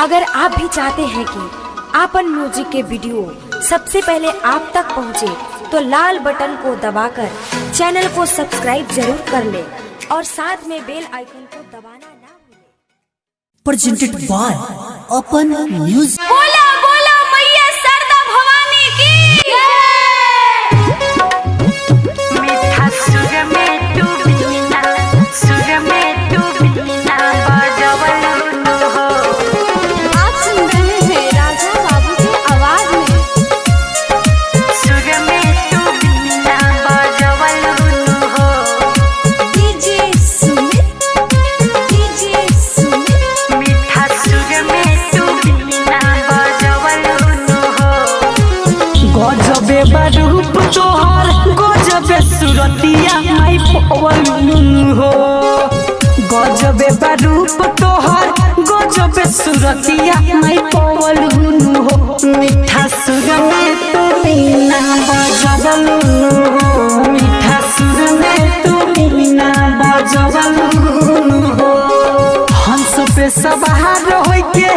अगर आप भी चाहते हैं कि आपन म्यूजिक के वीडियो सबसे पहले आप तक पहुंचे, तो लाल बटन को दबाकर चैनल को सब्सक्राइब जरूर कर ले और साथ में बेल आइकन को दबाना ना भूलें। Presented by open music. बोला बोला मैया शारदा भवानी की मीठा सुर में तू बिना सुर में तू बिना बजवलू हो। आप सुन रहे हैं राजा बाबू की आवाज में। सुर में तू बिना बजवलू हो। डीजे सुमित मीठा सुर में तू बिना बजवलू हो। गजबे बरूप तोहर गजबे सुरतिया माई पवलू हो। गजबे बरूप तोहर गजबे सुरतिया माई पवलू हो। मीठा सुर में तू बिना बजवलू हो। मीठा सुर में तू बिना बजवलू हो। हंस पे सवार होके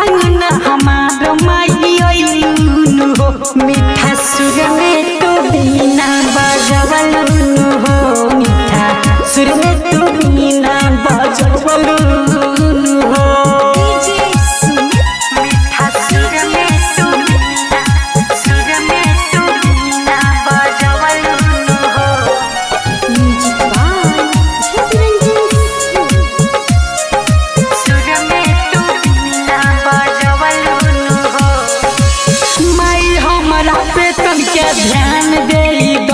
अंगना हमार माई अइलू हो। मीठा सुर में तू बिना बजवलू हो। मीठा सुर में तू बिना बजवलू हो। मीठा सुर में तू बिना सुर में तू बिना बजवलू हो। सुर में तू बिना बजवलू हो। माई हमरा पे तनिके ध्यान देई द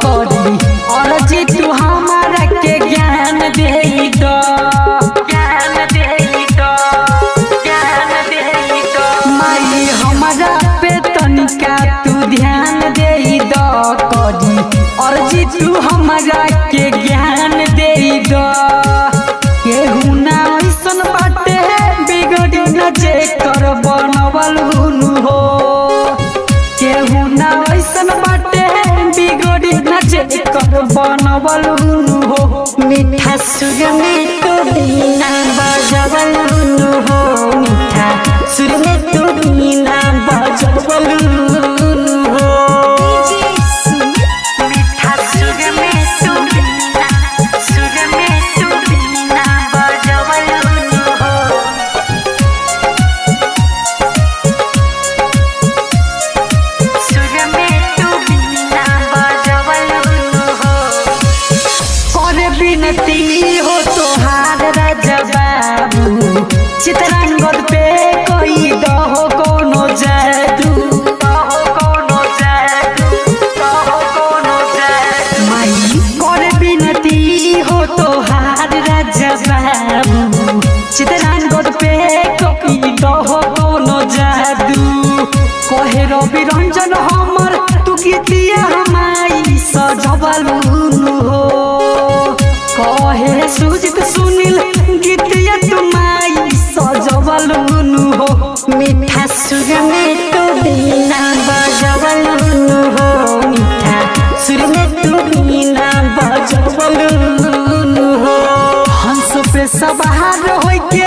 करी और जी तू हमरा के ज्ञान देई द। ज्ञान देई दो ज्ञान देई दो। माई हमरा पे तनिका तू ध्यान देई द करी और जी तू हमरा के ज्ञान देई द। केहू ना ऐसन बाटे बिगड़ी न जे कर बनवलू हो। केहू ना ऐसन बाटे बिगड़ी न जे कर बनवलू हो। मीठा सुर में तू बिना बजवलू हो। मीठा सुर में तू बिना बजवलू हो। मीठा सुर में तू बिना सुर में तू बिना बजवलू हो। सुर में तू बिना बजवलू हो। और बिनती हो तोहार राजा बाबू चित्रांगद पे कोई दहो कोनो जादू। कहो कोनो जादू कहो कोनो जादू। माई और बिनती हो तोहार राजा बाबू चित्रांगद पे कोई दहो कोनो जादू। कहे रवि रंजन हमर तू गीतिया हमारी सजवलू हो। कहे सुजित सुनील गीतिया तुम्हारी सजवलू हो। मीठा सुर में तू बिना बजवलू हो। मीठा सुर में तू बिना बजवलू हो। हंस पे सवार होके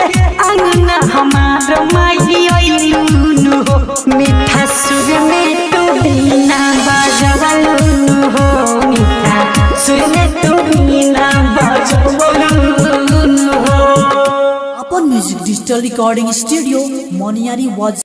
अंगना हमार माई अइलू हो। मीठा सुर में तू बिना बजवलू हो। मीठा सुर में तू बिना बजवलू हो। Open music digital recording studio Moniyari वाज।